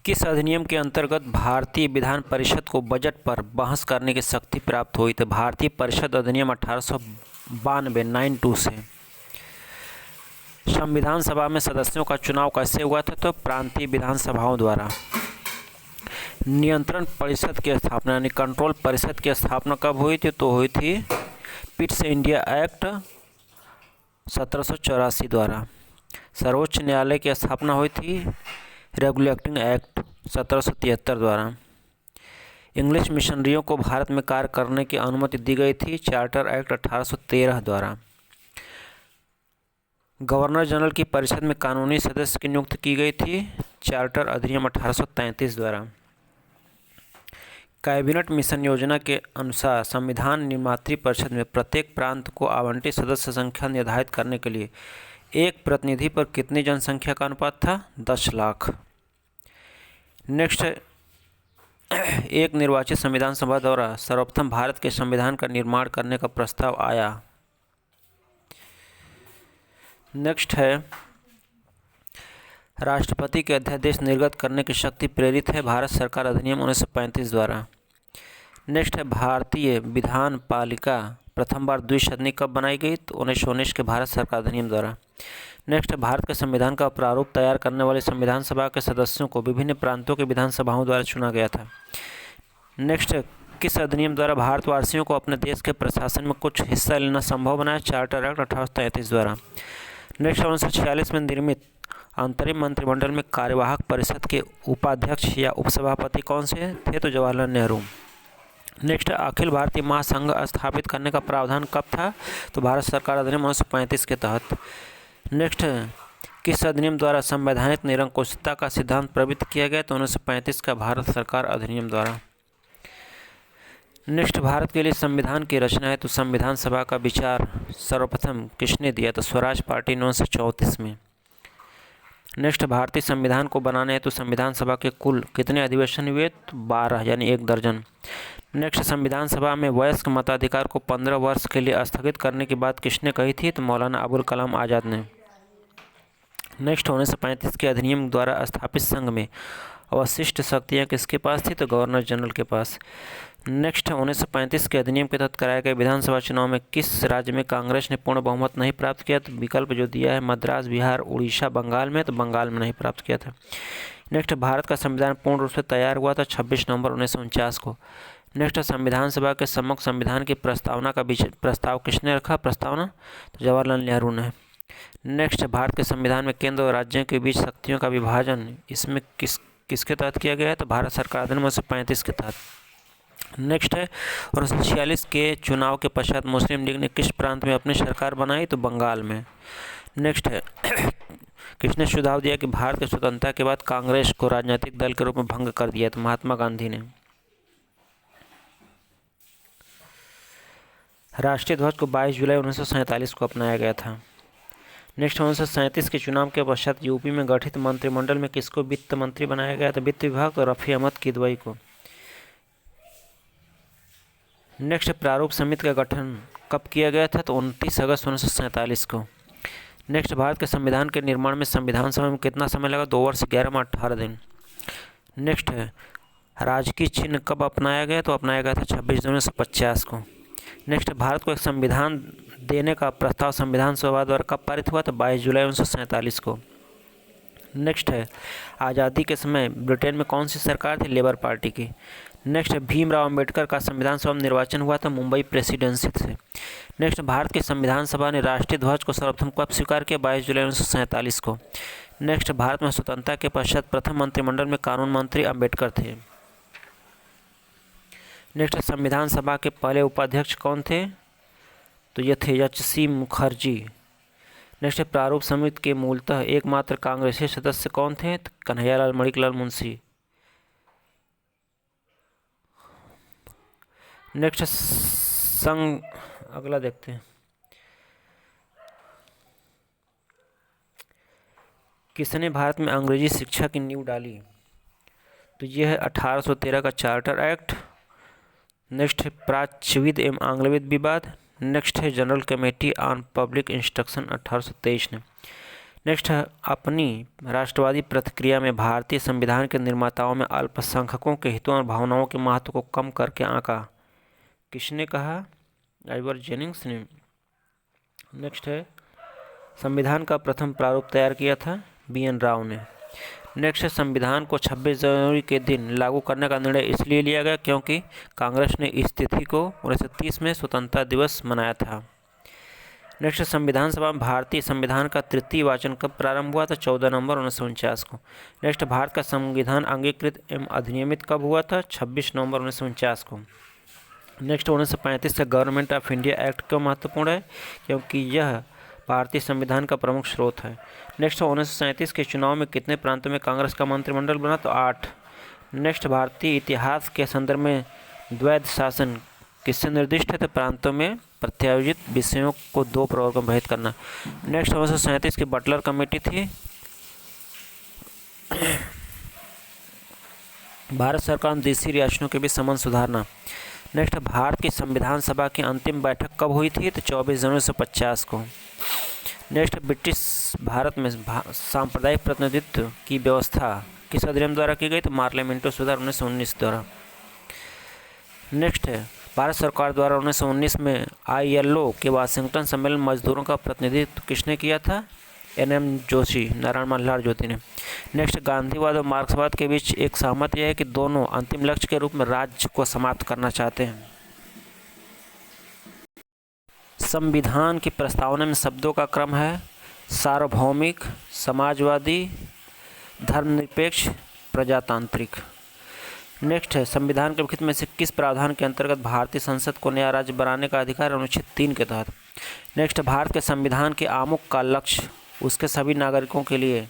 किस अधिनियम के अंतर्गत भारतीय विधान परिषद को बजट पर बहस करने की शक्ति प्राप्त हुई? तो भारतीय परिषद अधिनियम 1892 92 से। संविधान सभा में सदस्यों का चुनाव कैसे हुआ था? तो प्रांतीय विधानसभाओं द्वारा। नियंत्रण परिषद की स्थापना यानी कंट्रोल परिषद की स्थापना कब हुई थी? तो हुई थी पिट्स इंडिया एक्ट 1784 द्वारा। सर्वोच्च न्यायालय की स्थापना हुई थी रेगुलेटिंग एक्ट 1773 द्वारा। इंग्लिश मिशनरियों को भारत में कार्य करने की अनुमति दी गई थी चार्टर एक्ट 1813 द्वारा। गवर्नर जनरल की परिषद में कानूनी सदस्य की नियुक्ति की गई थी चार्टर अधिनियम 1833 द्वारा। कैबिनेट मिशन योजना के अनुसार संविधान निर्मात्री परिषद में प्रत्येक प्रांत को आवंटित सदस्य संख्या निर्धारित करने के लिए एक प्रतिनिधि पर कितनी जनसंख्या का अनुपात था? 10 लाख। नेक्स्ट है, एक निर्वाचित संविधान सभा द्वारा सर्वप्रथम भारत के संविधान का निर्माण करने का प्रस्ताव आया। नेक्स्ट है, राष्ट्रपति के अध्यादेश निर्गत करने की शक्ति प्रेरित है भारत सरकार अधिनियम 1935 द्वारा। नेक्स्ट है, भारतीय विधान पालिका प्रथम बार द्विसदनी कब बनाई गई? तो 1919 के भारत सरकार अधिनियम द्वारा। नेक्स्ट है, भारत के संविधान का प्रारूप तैयार करने वाले संविधान सभा के सदस्यों को विभिन्न प्रांतों के विधानसभाओं द्वारा चुना गया था। नेक्स्ट है, किस अधिनियम द्वारा भारतवासियों को अपने देश के प्रशासन में कुछ हिस्सा लेना संभव बनाया? चार्टर एक्ट 1833 द्वारा। नेक्स्ट 1946 में निर्मित अंतरिम मंत्रिमंडल में कार्यवाहक परिषद के उपाध्यक्ष या उपसभापति कौन से थे? तो जवाहरलाल नेहरू। नेक्स्ट अखिल भारतीय महासंघ स्थापित करने का प्रावधान कब था? तो भारत सरकार अधिनियम 1935 के तहत। नेक्स्ट किस अधिनियम द्वारा संवैधानिक निरंकुशता का सिद्धांत प्रवृत्त किया गया? तो 1935 का भारत सरकार अधिनियम द्वारा। नेक्स्ट भारत के लिए संविधान की रचना है तो संविधान सभा का विचार सर्वप्रथम किसने दिया? तो स्वराज पार्टी 1934 में। नेक्स्ट भारतीय संविधान को बनाने हेतु संविधान सभा के कुल कितने अधिवेशन हुए? तो 12 यानी 1 दर्जन। नेक्स्ट संविधान सभा में वयस्क मताधिकार को 15 वर्ष के लिए स्थगित करने की बात किसने कही थी? तो मौलाना अबुल कलाम आज़ाद ने। नेक्स्ट 1935 के अधिनियम द्वारा स्थापित संघ में अवशिष्ट शक्तियाँ किसके पास थी? तो गवर्नर जनरल के पास। नेक्स्ट 1935 के अधिनियम के तहत कराए गए विधानसभा चुनाव में किस राज्य में कांग्रेस ने पूर्ण बहुमत नहीं प्राप्त किया? तो विकल्प जो दिया है मद्रास, बिहार, उड़ीसा, बंगाल में, तो बंगाल में नहीं प्राप्त किया था। नेक्स्ट भारत का संविधान पूर्ण रूप से तैयार हुआ था 26 नवंबर 1949 को। नेक्स्ट संविधान सभा के सम्मुख संविधान की प्रस्तावना का प्रस्ताव किसने रखा? प्रस्तावना तो जवाहरलाल नेहरू ने। नेक्स्ट भारत के संविधान में केंद्र और राज्यों के बीच शक्तियों का विभाजन इसमें किसके तहत किया गया है? तो भारत सरकार अधिनियम 1935 के तहत। नेक्स्ट है 1946 के चुनाव के पश्चात मुस्लिम लीग ने किस प्रांत में अपनी सरकार बनाई? तो बंगाल में। नेक्स्ट है किसने सुझाव दिया कि भारत की स्वतंत्रता के बाद कांग्रेस को राजनीतिक दल के रूप में भंग कर दिया? तो महात्मा गांधी ने। राष्ट्रीय ध्वज को 22 जुलाई 1947 को अपनाया गया था। नेक्स्ट 1937 के चुनाव के पश्चात यूपी में गठित मंत्रिमंडल में किसको वित्त मंत्री बनाया गया? तो वित्त विभाग तो रफ़ी अहमद किदवई को। नेक्स्ट प्रारूप समिति का गठन कब किया गया था? तो 29 अगस्त 1947 को। नेक्स्ट भारत के संविधान के निर्माण में संविधान सभा में कितना समय लगा? 2 वर्ष 11 माह 18 दिन। नेक्स्ट है राजकीय चिन्ह कब अपनाया गया? तो अपनाया गया था 26 जून 1950 को। नेक्स्ट भारत को एक संविधान देने का प्रस्ताव संविधान सभा द्वारा कब पारित हुआ? तो 22 जुलाई 1947 को। नेक्स्ट है आज़ादी के समय ब्रिटेन में कौन सी सरकार थी? लेबर पार्टी की। नेक्स्ट है भीमराव अंबेडकर का संविधान सभा में निर्वाचन हुआ था मुंबई प्रेसिडेंसी से। नेक्स्ट भारत की संविधान सभा ने राष्ट्रीय ध्वज को सर्वप्रथम कब स्वीकार किया? 22 जुलाई 1947 को। नेक्स्ट भारत में स्वतंत्रता के पश्चात प्रथम मंत्रिमंडल में कानून मंत्री अंबेडकर थे। नेक्स्ट संविधान सभा के पहले उपाध्यक्ष कौन थे? तो ये थे एच.सी. मुखर्जी। नेक्स्ट प्रारूप समिति के मूलतः एकमात्र कांग्रेसी सदस्य कौन थे? तो कन्हैयालाल मणिकलाल मुंशी। नेक्स्ट संघ अगला देखते हैं। किसने भारत में अंग्रेजी शिक्षा की नींव डाली? तो यह है 1813 का चार्टर एक्ट। नेक्स्ट है प्राच्यविद एवं आंग्लविद विवाद। नेक्स्ट है general committee on public instruction 1823 ने। नेक्स्ट है, अपनी राष्ट्रवादी प्रतिक्रिया में भारतीय संविधान के निर्माताओं में अल्पसंख्यकों के हितों और भावनाओं के महत्व को कम करके आंका। किसने कहा? आइवर जेनिंग्स ने। नेक्स्ट है, संविधान का प्रथम प्रारूप तैयार किया था BN राव ने। नेक्स्ट है, संविधान को 26 जनवरी के दिन लागू करने का निर्णय इसलिए लिया गया क्योंकि कांग्रेस ने इस तिथि को 1930 में स्वतंत्रता दिवस मनाया था। नेक्स्ट, संविधान सभा में भारतीय संविधान का तृतीय वाचन कब प्रारंभ हुआ था? 14 नवंबर 1949 को। नेक्स्ट, भारत का संविधान अंगीकृत एवं अधिनियमित कब हुआ था? 26 नवंबर 1949 को। नेक्स्ट, 1935 से गवर्नमेंट ऑफ इंडिया एक्ट क्यों महत्वपूर्ण है? क्योंकि यह भारतीय संविधान का प्रमुख स्रोत है। नेक्स्ट, 1937 के चुनाव में कितने प्रांतों में कांग्रेस का मंत्रिमंडल बना? तो 8। नेक्स्ट, भारतीय इतिहास के संदर्भ में द्वैध शासन किससे निर्दिष्ट है? तो प्रांतों में प्रत्यायोजित विषयों को 2 प्रवर्गों में विभाजित करना। नेक्स्ट, 1937 की बटलर कमेटी थी भारत सरकार देशी रियासतों के बीच संबंध सुधारना। नेक्स्ट, भारत की संविधान सभा की अंतिम बैठक कब हुई थी? तो 24 जनवरी 1950 को। नेक्स्ट, ब्रिटिश भारत में सांप्रदायिक प्रतिनिधित्व की व्यवस्था किस अधिनियम द्वारा की गई? तो पार्लियामेंटरी सुधार 1919 द्वारा। नेक्स्ट है, भारत सरकार द्वारा 1919 में ILO के वाशिंगटन सम्मेलन में मजदूरों का प्रतिनिधित्व किसने किया था? NM जोशी, नारायण मल्हार ज्योति ने। नेक्स्ट, गांधीवाद और मार्क्सवाद के बीच एक सहमति यह है कि दोनों अंतिम लक्ष्य के रूप में राज्य को समाप्त करना चाहते हैं। संविधान की प्रस्तावना में शब्दों का क्रम है सार्वभौमिक, समाजवादी, धर्मनिरपेक्ष, प्रजातांत्रिक। नेक्स्ट है, संविधान के लिखित में से किस प्रावधान के अंतर्गत भारतीय संसद को नया राज्य बनाने का अधिकार है? अनुच्छेद 3 के तहत। नेक्स्ट, भारत के संविधान के आमुख का लक्ष्य उसके सभी नागरिकों के लिए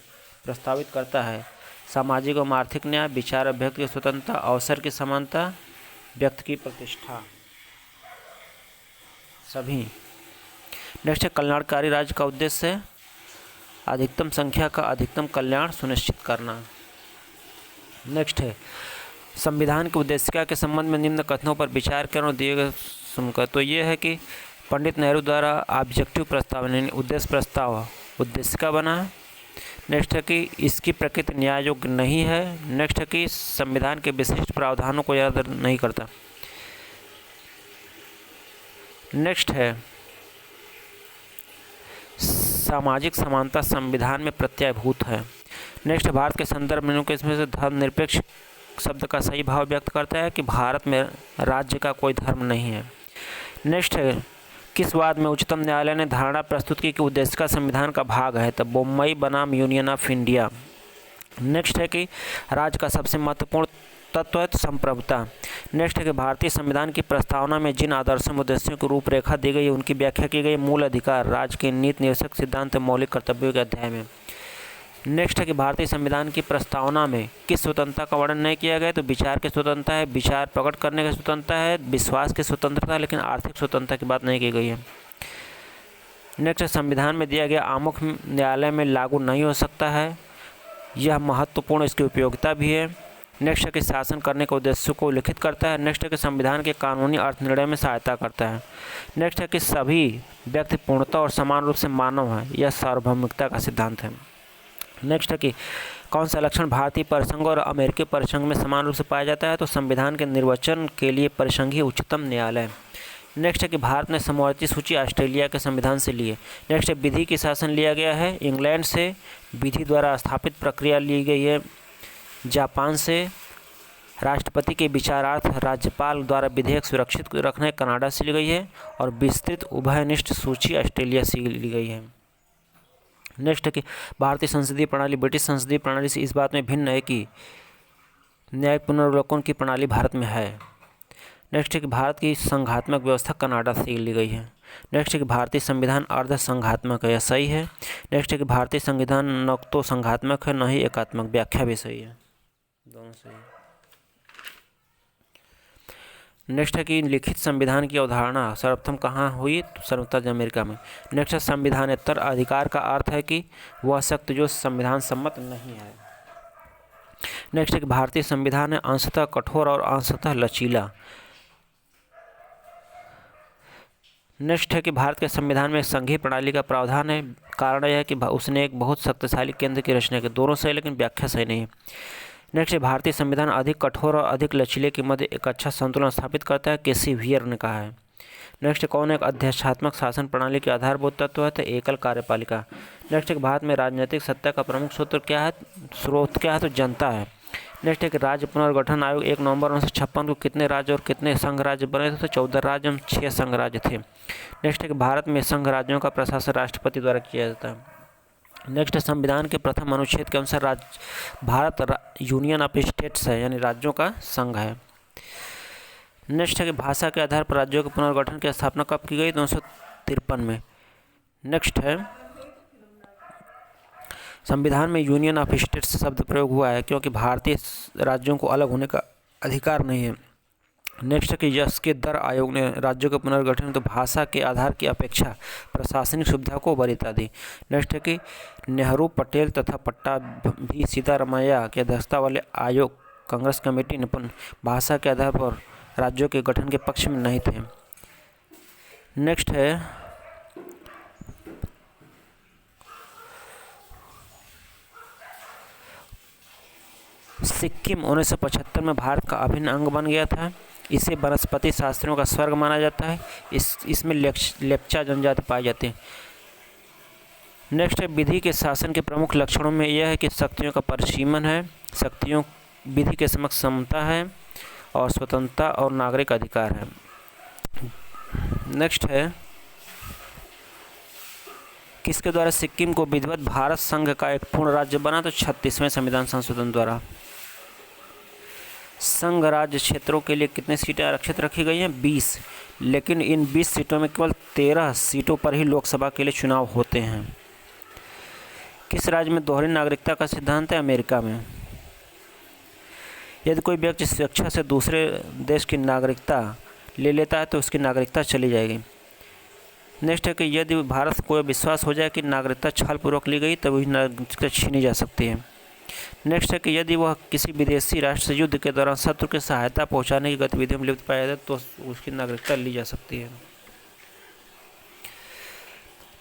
प्रस्तावित करता है सामाजिक एवं आर्थिक न्याय, विचार अभिव्यक्ति की स्वतंत्रता, अवसर की समानता, व्यक्ति की प्रतिष्ठा, सभी। नेक्स्ट है, कल्याणकारी राज्य का उद्देश्य है अधिकतम संख्या का अधिकतम कल्याण सुनिश्चित करना। नेक्स्ट है, संविधान की उद्देशिका के संबंध में निम्न कथनों पर विचार करें और दिए गए सुनकर। तो ये है कि पंडित नेहरू द्वारा ऑब्जेक्टिव प्रस्ताव यानी उद्देश्य प्रस्ताव उद्देशिका बना है। नेक्स्ट है कि इसकी प्रकृति न्याय योग्य नहीं है। नेक्स्ट है कि संविधान के विशिष्ट प्रावधानों को याद नहीं करता। नेक्स्ट है, सामाजिक समानता संविधान में प्रत्ययभूत है। नेक्स्ट, भारत के संदर्भ में इसमें से धर्मनिरपेक्ष शब्द का सही भाव व्यक्त करता है कि भारत में राज्य का कोई धर्म नहीं है। नेक्स्ट है, किस वाद में उच्चतम न्यायालय ने धारणा प्रस्तुत की कि उद्देशिका संविधान का भाग है? तब बम्बई बनाम यूनियन ऑफ इंडिया। नेक्स्ट है कि राज्य का सबसे महत्वपूर्ण तत्व है तो संप्रभुता। नेक्स्ट है कि भारतीय संविधान की प्रस्तावना में जिन आदर्शों उद्देश्यों की रूपरेखा दी गई है उनकी व्याख्या की गई मूल अधिकार, राज्य के नीति निर्देशक सिद्धांत मौलिक कर्तव्यों के अध्याय में। नेक्स्ट है कि भारतीय संविधान की प्रस्तावना में किस स्वतंत्रता का वर्णन नहीं किया गया? तो विचार की स्वतंत्रता है, विचार प्रकट करने की स्वतंत्रता है, विश्वास की स्वतंत्रता, लेकिन आर्थिक स्वतंत्रता की बात नहीं की गई है। नेक्स्ट, संविधान में दिया गया आमुख न्यायालय में लागू नहीं हो सकता है, यह महत्वपूर्ण इसकी उपयोगिता भी है। नेक्स्ट है कि शासन करने के उद्देश्य को लिखित करता है। नेक्स्ट है कि संविधान के कानूनी अर्थ निर्णय में सहायता करता है। नेक्स्ट है कि सभी व्यक्ति पूर्णतः और समान रूप से मानव हैं, यह सार्वभौमिकता का सिद्धांत है। नेक्स्ट है कि कौन सा लक्षण भारतीय परिसंघ और अमेरिकी परिसंघ में समान रूप से पाया जाता है? तो संविधान के निर्वचन के लिए परिसंघीय उच्चतम न्यायालय। नेक्स्ट है कि भारत ने समवर्ती सूची ऑस्ट्रेलिया के संविधान से लिए। नेक्स्ट है, विधि की शासन लिया गया है इंग्लैंड से, विधि द्वारा स्थापित प्रक्रिया ली गई है जापान से, राष्ट्रपति के विचारार्थ राज्यपाल द्वारा विधेयक सुरक्षित रखने कनाडा से ली गई है, और विस्तृत उभयनिष्ठ सूची ऑस्ट्रेलिया से ली गई है। नेक्स्ट है कि भारतीय संसदीय प्रणाली ब्रिटिश संसदीय प्रणाली से इस बात में भिन्न है कि न्यायिक पुनर्वलोकन की प्रणाली भारत में है। नेक्स्ट है कि भारत की संघात्मक व्यवस्था कनाडा से ली गई है। नेक्स्ट है कि भारतीय संविधान अर्ध संघात्मक है, यह सही है। नेक्स्ट है कि भारतीय संविधान न तो संघात्मक है न ही एकात्मक, व्याख्या भी सही है, दोनों सही है। नेक्स्ट है कि लिखित संविधान की अवधारणा सर्वप्रथम कहाँ हुई? संयुक्त अमेरिका में। नेक्स्ट है, संविधानेतर अधिकार का अर्थ है कि वह शक्ति जो संविधान सम्मत नहीं है। नेक्स्ट है कि भारतीय संविधान है अंशतः कठोर और अंशतः लचीला। नेक्स्ट है कि भारत के संविधान में एक संघीय प्रणाली का प्रावधान है। कारण यह है कि उसने एक बहुत शक्तिशाली केंद्र की रचना की। दोनों सही लेकिन व्याख्या सही नहीं है। नेक्स्ट है भारतीय संविधान अधिक कठोर और अधिक लचीले के मध्य एक अच्छा संतुलन स्थापित करता है, केसी वियर ने कहा है। नेक्स्ट कौन एक अध्यक्षात्मक शासन प्रणाली के आधारभूत तत्व है, तो एकल कार्यपालिका। नेक्स्ट है भारत में राजनीतिक सत्ता का प्रमुख स्रोत क्या है, तो जनता है। नेक्स्ट एक राज्य पुनर्गठन आयोग 1 नवंबर 1956 को कितने राज्य और कितने संघ राज्य बने थे, तो 14 राज्य और 6 संघ राज्य थे। नेक्स्ट है कि भारत में संघ राज्यों का प्रशासन राष्ट्रपति द्वारा किया जाता है। नेक्स्ट संविधान के प्रथम अनुच्छेद के अनुसार भारत यूनियन ऑफ स्टेट्स है, यानी राज्यों का संघ है। नेक्स्ट है कि भाषा के आधार पर राज्यों के पुनर्गठन की स्थापना कब की गई, 1953 में। नेक्स्ट है संविधान में यूनियन ऑफ स्टेट्स शब्द प्रयोग हुआ है क्योंकि भारतीय राज्यों को अलग होने का अधिकार नहीं है। नेक्स्ट है कि यस्के दर आयोग ने राज्यों के पुनर्गठन तो भाषा के आधार की अपेक्षा प्रशासनिक सुविधा को वरीयता दी। नेक्स्ट है कि नेहरू, पटेल तथा पट्टाभी सीतारामैया की अध्यक्षता वाले आयोग कांग्रेस कमेटी ने भाषा के आधार पर राज्यों के गठन के पक्ष में नहीं थे। नेक्स्ट है सिक्किम 1975 में भारत का अभिन्न अंग बन गया था। इसे वनस्पति शास्त्रियों का स्वर्ग माना जाता है। इसमें लेप्चा जनजाति पाई जाती है। नेक्स्ट है विधि के शासन के प्रमुख लक्षणों में यह है कि शक्तियों का परिसीमन है, शक्तियों विधि के समक्ष समता है और स्वतंत्रता और नागरिक अधिकार है। नेक्स्ट है किसके द्वारा सिक्किम को विधिवत भारत संघ का एक पूर्ण राज्य बना, तो 36वें संविधान संशोधन द्वारा। संघ राज्य क्षेत्रों के लिए कितनी सीटें आरक्षित रखी गई हैं, 20, लेकिन इन 20 सीटों में केवल 13 सीटों पर ही लोकसभा के लिए चुनाव होते हैं। किस राज्य में दोहरी नागरिकता का सिद्धांत है, अमेरिका में। यदि कोई व्यक्ति स्वेच्छा से दूसरे देश की नागरिकता ले लेता है तो उसकी नागरिकता चली जाएगी। नेक्स्ट है कि यदि भारत को विश्वास हो जाए कि नागरिकता छलपूर्वक ली गई तब वही नागरिकता छीनी जा सकती है। नेक्स्ट है कि यदि वह किसी विदेशी राष्ट्र से युद्ध के दौरान शत्रु की सहायता पहुंचाने की गतिविधियों में लिप्त पाया जाए तो उसकी नागरिकता ली जा सकती है।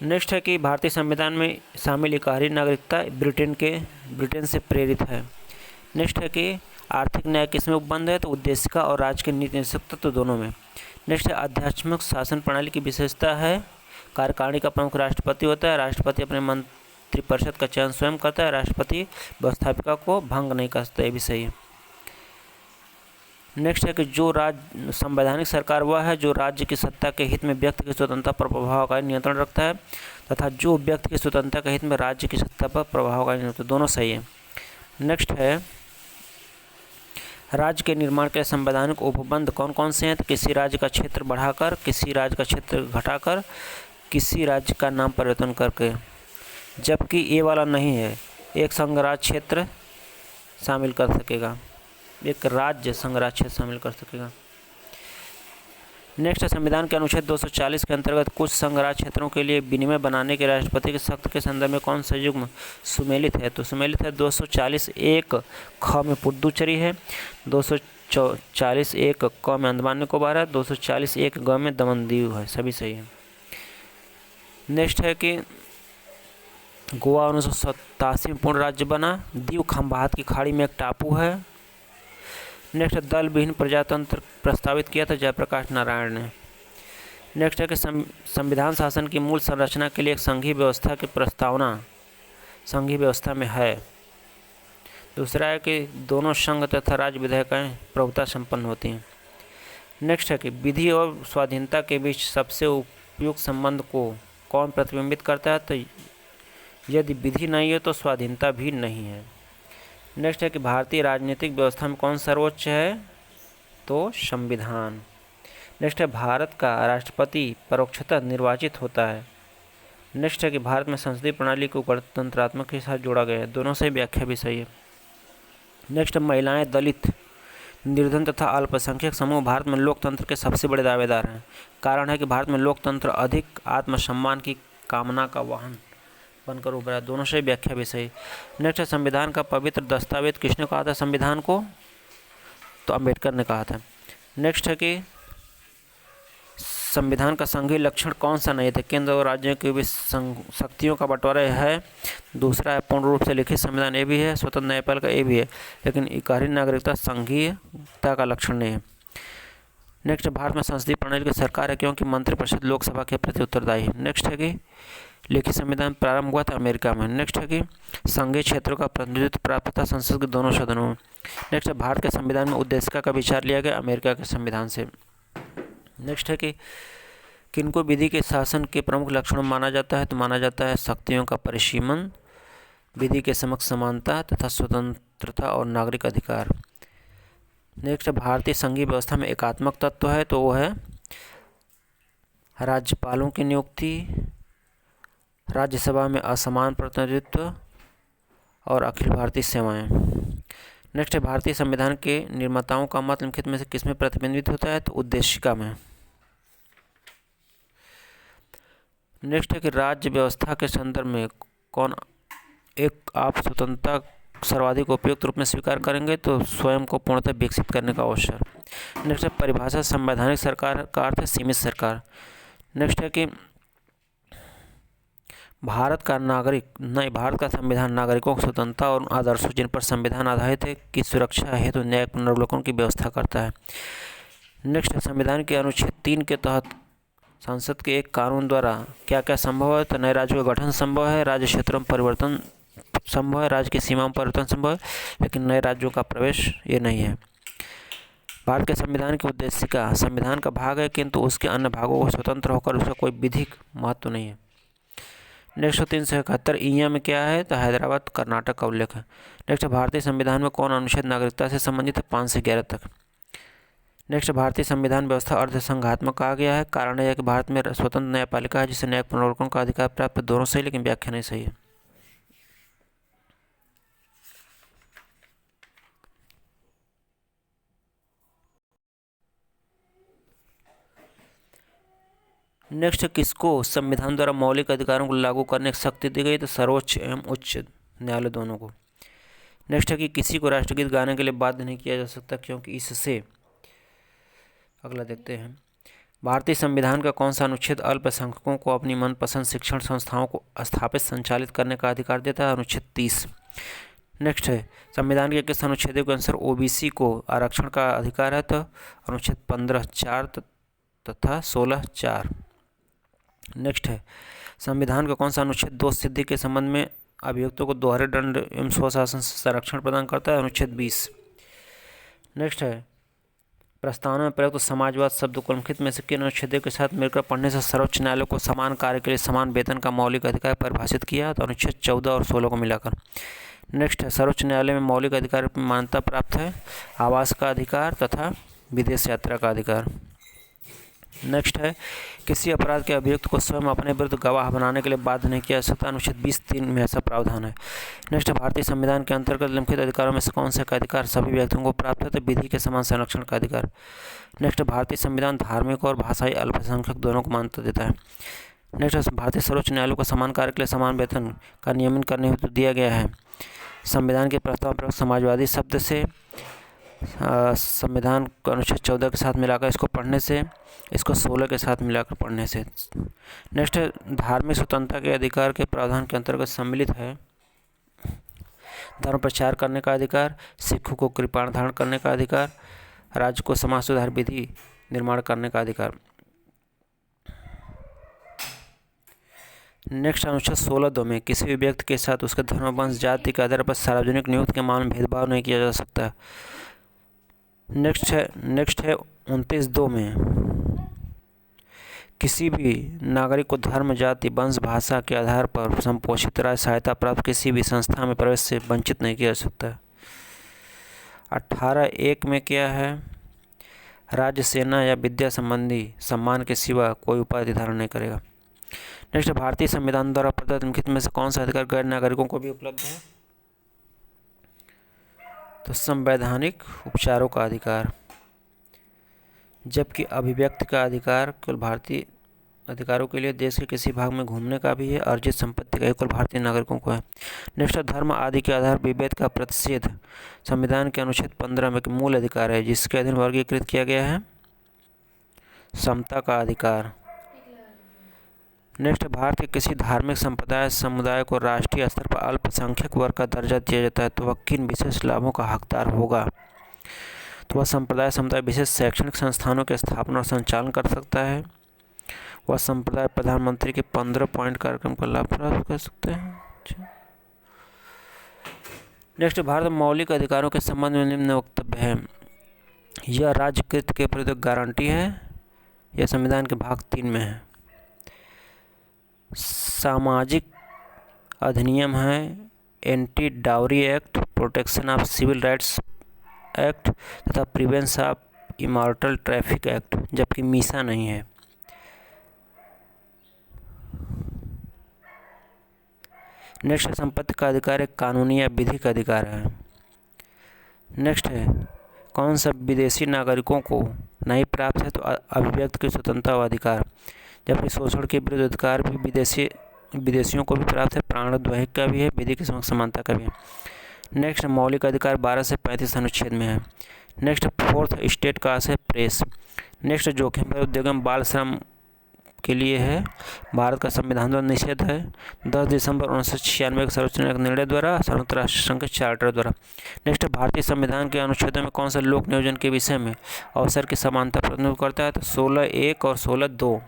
नेक्स्ट है कि भारतीय संविधान में शामिल इकहरी नागरिकता ब्रिटेन से प्रेरित है। नेक्स्ट है कि आर्थिक न्याय किसमें उपबंध है, तो उद्देशिका और राज्य के नीति निदेशक तत्व दोनों में। नेक्स्ट है आध्यात्मिक शासन प्रणाली की विशेषता है कार्यकारिणी का प्रमुख राष्ट्रपति होता है। राष्ट्रपति अपने मंत्रिपरिषद का चयन स्वयं करता है। राष्ट्रपति व्यवस्थापिका को भंग नहीं कर सकता, ये भी सही है। नेक्स्ट है कि जो राज्य संवैधानिक सरकार वह है जो राज्य की सत्ता के हित में व्यक्ति की स्वतंत्रता पर प्रभावकारी नियंत्रण रखता है तथा जो व्यक्ति की स्वतंत्रता के हित में राज्य की सत्ता पर प्रभावकारी नियंत्रण, दोनों सही है। नेक्स्ट है राज्य के निर्माण के संवैधानिक उपबंध कौन कौन से हैं, तो किसी राज्य का क्षेत्र बढ़ाकर, किसी राज्य का क्षेत्र घटाकर, किसी राज्य का नाम परिवर्तन करके, जबकि ये वाला नहीं है, एक संघराज्य क्षेत्र शामिल कर सकेगा, एक राज्य संघराज्य क्षेत्र शामिल कर सकेगा। नेक्स्ट संविधान के अनुच्छेद 240 के अंतर्गत कुछ संघराज्य क्षेत्रों के लिए विनिमय बनाने के राष्ट्रपति के शर्त के संदर्भ में कौन सा युग्म सुमेलित है, तो सुमेलित है 240(1) ख में पुडुचेरी है, 240(1) क में अंडमान निकोबार है, 240(1) ग में दमन दीव है, सभी सही है। नेक्स्ट है कि गोवा 1987 में पूर्ण राज्य बना। दीव खंबात की खाड़ी में एक टापू है। नेक्स्ट दल विहीन प्रजातंत्र प्रस्तावित किया था जयप्रकाश नारायण ने। नेक्स्ट है कि संविधान शासन की मूल संरचना के लिए एक संघीय व्यवस्था की प्रस्तावना संघीय व्यवस्था में है। दूसरा है कि दोनों संघ तथा राज्य विधायिकाएँ प्रभुता संपन्न होती हैं। नेक्स्ट है कि विधि और स्वाधीनता के बीच सबसे उपयुक्त संबंध को कौन प्रतिबिंबित करता है, तो यदि विधि नहीं है तो स्वाधीनता भी नहीं है। नेक्स्ट है कि भारतीय राजनीतिक व्यवस्था में कौन सर्वोच्च है, तो संविधान। नेक्स्ट है भारत का राष्ट्रपति परोक्षतः निर्वाचित होता है। नेक्स्ट है कि भारत में संसदीय प्रणाली को गणतंत्रात्मक के साथ जोड़ा गया है, दोनों से व्याख्या भी सही है। नेक्स्ट महिलाएं, दलित, निर्धन तथा अल्पसंख्यक समूह भारत में लोकतंत्र के सबसे बड़े दावेदार हैं। कारण है कि भारत में लोकतंत्र अधिक आत्मसम्मान की कामना का वाहन बनकर उभरा, दोनों से व्याख्या भी सही। नेक्स्ट है संविधान का पवित्र दस्तावेज किसने कहा था संविधान को, तो अंबेडकर ने कहा था। नेक्स्ट है कि संविधान का संघीय लक्षण कौन सा नहीं था? केंद्र और राज्यों के बीच शक्तियों का बंटवारा है। दूसरा है पूर्ण रूप से लिखित संविधान, ये भी है। स्वतंत्र न्यायपालिका, ये भी है। लेकिन इकरारी नागरिकता संघीयता का लक्षण नहीं है। नेक्स्ट, भारत में संसदीय प्रणाली की सरकार है क्योंकि मंत्रिपरिषद लोकसभा के प्रति उत्तरदायी है। नेक्स्ट है कि लिखित संविधान प्रारंभ हुआ था अमेरिका में। नेक्स्ट है कि संघीय क्षेत्रों का प्रतिनिधित्व प्राप्त था संसद के दोनों सदनों में। नेक्स्ट है भारत के संविधान में उद्देशिका का विचार लिया गया अमेरिका के संविधान से। नेक्स्ट है कि किनको विधि के शासन के प्रमुख लक्षणों माना जाता है? तो माना जाता है शक्तियों का परिसीमन, विधि के समक्ष समानता तथा स्वतंत्रता और नागरिक अधिकार। नेक्स्ट, भारतीय संघीय व्यवस्था में एकात्मक तत्व है तो वो है राज्यपालों की नियुक्ति, राज्यसभा में असमान प्रतिनिधित्व और अखिल भारतीय सेवाएं। नेक्स्ट है भारतीय संविधान के निर्माताओं का मत निम्नलिखित में से किसमें प्रतिबिंबित होता है? तो उद्देशिका में। नेक्स्ट है कि राज्य व्यवस्था के संदर्भ में कौन एक आप स्वतंत्रता सर्वाधिक उपयुक्त रूप में स्वीकार करेंगे? तो स्वयं को पूर्णतः विकसित करने का अवसर। नेक्स्ट है परिभाषा संवैधानिक सरकार का अर्थ है सीमित सरकार। नेक्स्ट है कि भारत का संविधान नागरिकों की स्वतंत्रता और आदर्शों जिन पर संविधान आधारित है की सुरक्षा हेतु न्यायिक पुनर्वलोकन की व्यवस्था करता है। नेक्स्ट है संविधान के अनुच्छेद 3 के तहत संसद के एक कानून द्वारा क्या क्या संभव है? तो नए राज्यों का गठन संभव है, राज्य क्षेत्रों में परिवर्तन संभव है, राज्य की सीमाओं में परिवर्तन संभव है, लेकिन नए राज्यों का प्रवेश ये नहीं है। भारत के संविधान की उद्देशिका संविधान का भाग है किंतु उसके अन्य भागों को स्वतंत्र होकर उसका कोई विधिक महत्व नहीं है। नेक्स्ट 371 ईया में क्या है? तो हैदराबाद कर्नाटक का उल्लेख है। नेक्स्ट भारतीय संविधान में कौन अनुच्छेद नागरिकता से संबंधित है? 5 से 11 तक। नेक्स्ट भारतीय संविधान व्यवस्था अर्धसंघात्मक कहा गया है। कारण यह है कि भारत में स्वतंत्र न्यायपालिका है जिसे न्यायिक पुनर्वलोकन का अधिकार प्राप्त है। दोनों सही, लेकिन व्याख्या नहीं सही है। नेक्स्ट किसको संविधान द्वारा मौलिक अधिकारों को लागू करने की शक्ति दी गई? तो सर्वोच्च एवं उच्च न्यायालय दोनों को। नेक्स्ट है कि किसी को राष्ट्रगीत गाने के लिए बाध्य नहीं किया जा सकता क्योंकि इससे, अगला देखते हैं, भारतीय संविधान का कौन सा अनुच्छेद अल्पसंख्यकों को अपनी मनपसंद शिक्षण संस्थाओं को स्थापित संचालित करने का अधिकार देता है? अनुच्छेद 30। नेक्स्ट है संविधान के किस अनुच्छेद के अनुसार ओबीसी को आरक्षण का अधिकार है? तो अनुच्छेद 15(4) तथा 16(4). नेक्स्ट है संविधान का कौन सा अनुच्छेद दोष सिद्धि के संबंध में अभियुक्तों को दोहरे दंड एवं स्वशासन से संरक्षण प्रदान करता है? अनुच्छेद 20। नेक्स्ट है प्रस्तावना में प्रयुक्त समाजवाद शब्द को निम्नलिखित में से किन अनुच्छेद के साथ मिलकर पढ़ने से सर्वोच्च न्यायालय को समान कार्य के लिए समान वेतन का मौलिक अधिकार परिभाषित किया? तो अनुच्छेद 14 और 16 को मिलाकर। नेक्स्ट है सर्वोच्च न्यायालय में मौलिक अधिकार की मान्यता प्राप्त है आवास का अधिकार तथा विदेश यात्रा का अधिकार। नेक्स्ट है किसी अपराध के अभियुक्त को स्वयं अपने विरुद्ध गवाह बनाने के लिए बाध्य नहीं किया जा सकता। अनुच्छेद 20(3) में ऐसा प्रावधान है। नेक्स्ट भारतीय संविधान के अंतर्गत निम्नलिखित अधिकारों में से कौन से का अधिकार सभी व्यक्तियों को प्राप्त है? तो विधि के समान संरक्षण का अधिकार। नेक्स्ट भारतीय संविधान धार्मिक और भाषाई अल्पसंख्यक दोनों को मान्यता देता है। नेक्स्ट भारतीय सर्वोच्च न्यायालय को समान कार्य के लिए समान वेतन का नियमन करने हेतु दिया गया है। संविधान के प्रस्ताव पर समाजवादी शब्द से संविधान को अनुच्छेद 14 के साथ मिलाकर इसको पढ़ने से, इसको 16 के साथ मिलाकर पढ़ने से। नेक्स्ट धार्मिक स्वतंत्रता के अधिकार के प्रावधान के अंतर्गत सम्मिलित है धर्म प्रचार करने का अधिकार, सिखों को कृपाण धारण करने का अधिकार, राज्य को समाज सुधार विधि निर्माण करने का अधिकार। नेक्स्ट अनुच्छेद 16(2) में किसी भी व्यक्ति के साथ उसके धर्म, वंश, जाति के आधार पर सार्वजनिक नियुक्ति के मामले में भेदभाव नहीं किया जा सकता। नेक्स्ट है 29(2) में किसी भी नागरिक को धर्म, जाति, वंश, भाषा के आधार पर संपोषित राज सहायता प्राप्त किसी भी संस्था में प्रवेश से वंचित नहीं किया जा सकता। 18(1) में क्या है? राज्य, सेना या विद्या संबंधी सम्मान के सिवा कोई उपाधि धारण नहीं करेगा। नेक्स्ट भारतीय संविधान द्वारा प्रदत्त निम्नलिखित में से कौन सा अधिकार गैर नागरिकों को भी उपलब्ध है? तो संवैधानिक उपचारों का अधिकार, जबकि अभिव्यक्ति का अधिकार केवल भारतीय अधिकारों के लिए देश के किसी भाग में घूमने का भी है। अर्जित संपत्ति का केवल भारतीय नागरिकों को है। नेक्स्ट धर्म आदि के आधार विभेद का प्रतिषेध संविधान के अनुच्छेद 15 में मूल अधिकार है जिसके अधीन वर्गीकृत किया गया है समता का अधिकार। नेक्स्ट, भारत के किसी धार्मिक संप्रदाय समुदाय को राष्ट्रीय स्तर पर अल्पसंख्यक वर्ग का दर्जा दिया जाता है तो वह किन विशेष लाभों का हकदार होगा? तो वह संप्रदाय समुदाय विशेष शैक्षणिक संस्थानों की स्थापना और संचालन कर सकता है। वह संप्रदाय प्रधानमंत्री के 15 पॉइंट कार्यक्रम का लाभ प्राप्त कर सकते हैं। नेक्स्ट, भारत में मौलिक अधिकारों के संबंध में निम्न वक्तव्य है। यह राज्यकृत के प्रति गारंटी है। यह संविधान के भाग 3 में है। सामाजिक अधिनियम है anti dowry act, protection of civil rights act तथा prevention of immoral traffic act, जबकि मीसा नहीं है। नेक्स्ट, संपत्ति का अधिकार एक कानूनी या विधिक अधिकार है। नेक्स्ट है, कौन सा विदेशी नागरिकों को नहीं प्राप्त है? तो अभिव्यक्ति की स्वतंत्रता व अधिकार, जबकि शोषण के विरुद्ध अधिकार भी विदेशियों को भी प्राप्त है। प्राणद्वयक का भी है, विधि की समानता का भी है। नेक्स्ट, मौलिक अधिकार 12 से 35 अनुच्छेद में है। नेक्स्ट, फोर्थ स्टेट का है प्रेस। नेक्स्ट, जोखिम पर उद्यम बाल श्रम के लिए है। भारत का संविधान द्वारा निषेध है 10 दिसंबर 1996 के सर्वोच्च न्यायालय के निर्णय द्वारा, संयुक्त राष्ट्र संघ के चार्टर द्वारा। नेक्स्ट, भारतीय संविधान के अनुच्छेदों में कौन सा लोक नियोजन के विषय में अवसर की समानता प्रतिनिधित्व करता है? तो 16(1) और 16(2).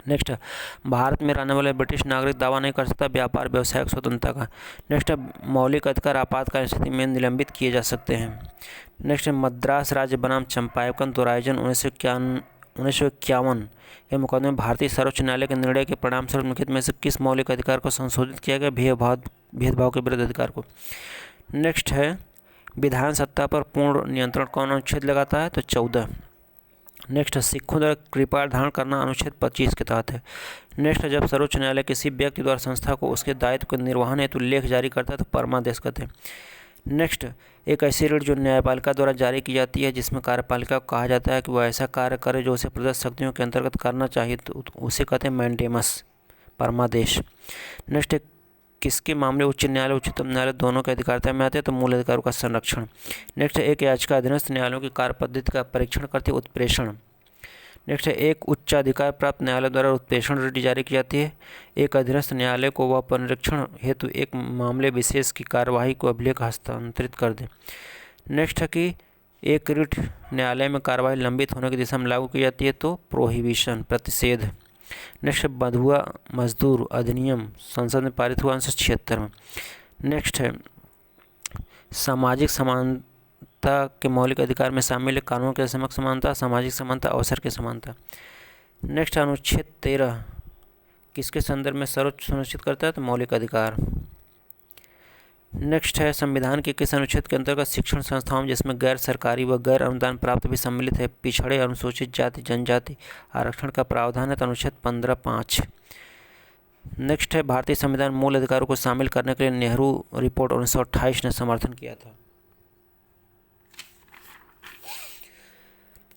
नेक्स्ट, भारत में रहने वाले ब्रिटिश नागरिक दावा नहीं कर सकता व्यापार व्यवसायिक स्वतंत्रता का। नेक्स्ट, मौलिक अधिकार आपातकालीन स्थिति में निलंबित किए जा सकते हैं। नेक्स्ट, मद्रास राज्य बनाम चंपावत दोराइजन 1951 के मुकदमे में भारतीय सर्वोच्च न्यायालय के निर्णय के परिणामस्वरूप निम्नलिखित में से किस मौलिक अधिकार को संशोधित किया गया? भेदभाव के विरुद्ध अधिकार को। नेक्स्ट है, विधान सत्ता पर पूर्ण नियंत्रण कौन अनुच्छेद लगाता है? तो 14। नेक्स्ट, सिखों द्वारा कृपाण धारण करना अनुच्छेद 25 के तहत है। नेक्स्ट, जब सर्वोच्च न्यायालय किसी व्यक्ति द्वारा संस्था को उसके दायित्व के निर्वहन हेतु लेख जारी करता है तो परमादेश कहते हैं। नेक्स्ट, एक ऐसी ऋण जो न्यायपालिका द्वारा जारी की जाती है जिसमें कार्यपालिका को कहा जाता है कि वह ऐसा कार्य करे जो उसे प्रदत्त शक्तियों के अंतर्गत करना चाहिए तो उसे कहते हैं मैंडेमस, परमादेश। नेक्स्ट, किसके मामले उच्च न्यायालय उच्चतम न्यायालय दोनों के अधिकारिता में आते हैं? तो मूल अधिकारों का संरक्षण। नेक्स्ट, एक याचिका अधीनस्थ न्यायालयों की कार्य पद्धति का परीक्षण करती है उत्प्रेषण। नेक्स्ट है, एक उच्चाधिकार प्राप्त न्यायालय द्वारा उत्प्रेषण ऋण जारी की जाती है। एक अधीनस्थ न्यायालय को वह पुनरीक्षण हेतु एक मामले विशेष की कार्यवाही को अभिलेख हस्तांतरित कर दे। नेक्स्ट है कि एक रिट न्यायालय में कार्यवाही लंबित होने की दिशा में लागू की जाती है तो प्रोहिबिशन, प्रतिषेध। नेक्स्ट, बंधुआ मजदूर अधिनियम संसद में पारित हुआ 1976 में। नेक्स्ट है, सामाजिक समानता के मौलिक अधिकार में शामिल है कानून के समक्ष समानता, सामाजिक समानता, अवसर की समानता। नेक्स्ट, अनुच्छेद 13 किसके संदर्भ में सर्वोच्च सुनिश्चित करता है? तो मौलिक अधिकार। नेक्स्ट है, संविधान के किस अनुच्छेद के अंतर्गत शिक्षण संस्थाओं जिसमें गैर सरकारी व गैर अनुदान प्राप्त भी सम्मिलित है पिछड़े अनुसूचित जाति जनजाति आरक्षण का प्रावधान है? तो अनुच्छेद 15(5). नेक्स्ट है, भारतीय संविधान मूल अधिकारों को शामिल करने के लिए नेहरू रिपोर्ट 1928 ने समर्थन किया था।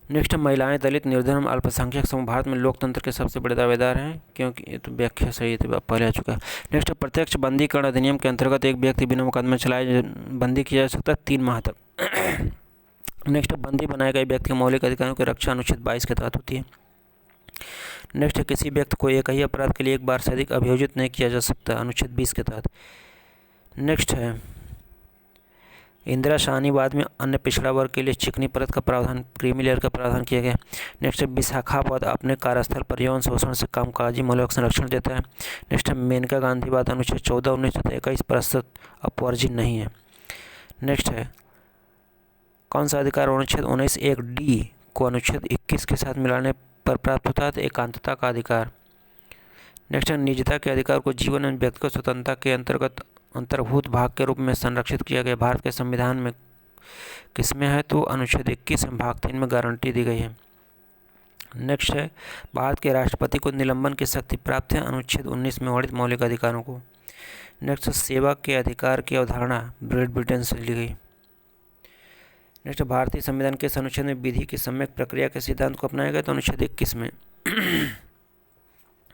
नेक्स्ट, महिलाएं, दलित, निर्धन, अल्पसंख्यक समूह भारत में लोकतंत्र के सबसे बड़े दावेदार हैं, क्योंकि ये तो व्याख्या सही थी, पहले आ चुका है। नेक्स्ट, प्रत्यक्ष बंदीकरण अधिनियम के अंतर्गत एक व्यक्ति बिना मुकदमे चलाए बंदी किया जा सकता है 3 माह तक। नेक्स्ट, बंदी बनाए गए व्यक्ति के मौलिक अधिकारों की रक्षा अनुच्छेद 22 के तहत होती है। नेक्स्ट, किसी व्यक्ति को एक ही अपराध के लिए एक बार से अधिक अभियोजित नहीं किया जा सकता, अनुच्छेद 20 के तहत। नेक्स्ट है, इंदिरा शाहीवाद में अन्य पिछड़ा वर्ग के लिए चिकनी परत का प्रावधान, क्रीमी लेयर का प्रावधान किया गया। नेक्स्ट, विशाखावाद अपने कार्यस्थल पर यौन शोषण से कामकाजी मूल्यों का संरक्षण देता है। नेक्स्ट, मेनका गांधीवाद अनुच्छेद 14, 19 तथा 21 प्रस्तुत अपवर्जित नहीं है। नेक्स्ट है, कौन सा अधिकार अनुच्छेद 19(1)(d) को अनुच्छेद 21 के साथ मिलाने पर प्राप्त होता है? तो एकांतता का अधिकार। नेक्स्ट है, निजता के अधिकार को जीवन एवं व्यक्तिगत स्वतंत्रता के अंतर्भूत भाग के रूप में संरक्षित किया गया भारत के संविधान में किसमें है? तो अनुच्छेद 21 में भाग 3 में गारंटी दी गई है। नेक्स्ट है, भारत के राष्ट्रपति को निलंबन की शक्ति प्राप्त है, अनुच्छेद 19 में वर्णित मौलिक अधिकारों को। नेक्स्ट, सेवा के अधिकार की अवधारणा ग्रेट ब्रिटेन से ली गई। नेक्स्ट, भारतीय संविधान के अनुच्छेद में विधि की सम्यक प्रक्रिया के सिद्धांत को अपनाया गया तो अनुच्छेद 21 में।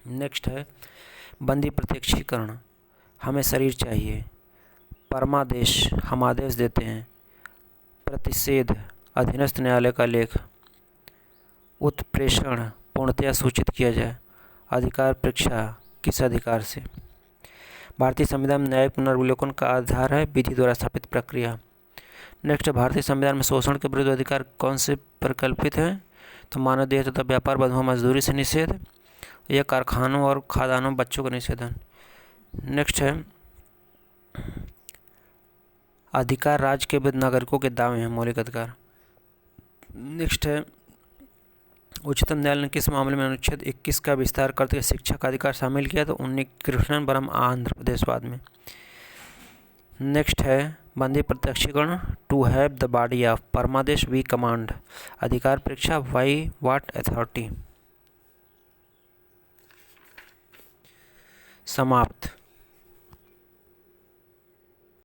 नेक्स्ट है, बंदी प्रत्यक्षीकरण, हमें शरीर चाहिए, परमादेश, हम आदेश देते हैं, प्रतिषेध, अधीनस्थ न्यायालय का लेख, उत्प्रेषण पूर्णतया सूचित किया जाए। अधिकार परीक्षा किस अधिकार से? भारतीय संविधान में न्यायिक पुनर्विलोकन का आधार है विधि द्वारा स्थापित प्रक्रिया। नेक्स्ट, भारतीय संविधान में शोषण के विरुद्ध अधिकार कौन से परिकल्पित हैं? तो मानवदेह तथा व्यापार बंधुआ मजदूरी से निषेध, या कारखानों और खादानों बच्चों का निषेधन। नेक्स्ट है अधिकार राज्य के विरुद्ध नागरिकों के दावे हैं, मौलिक अधिकार। नेक्स्ट है उच्चतम न्यायालय ने किस मामले में अनुच्छेद 21 का विस्तार करते हुए शिक्षा का अधिकार शामिल किया? तो उन्नीकृष्णन आंध्र प्रदेशवाद में। नेक्स्ट है बंदी प्रत्यक्षीकरण to have the body of परमादेश वी कमांड। अधिकार परीक्षा बाई व्हाट अथॉरिटी? समाप्त।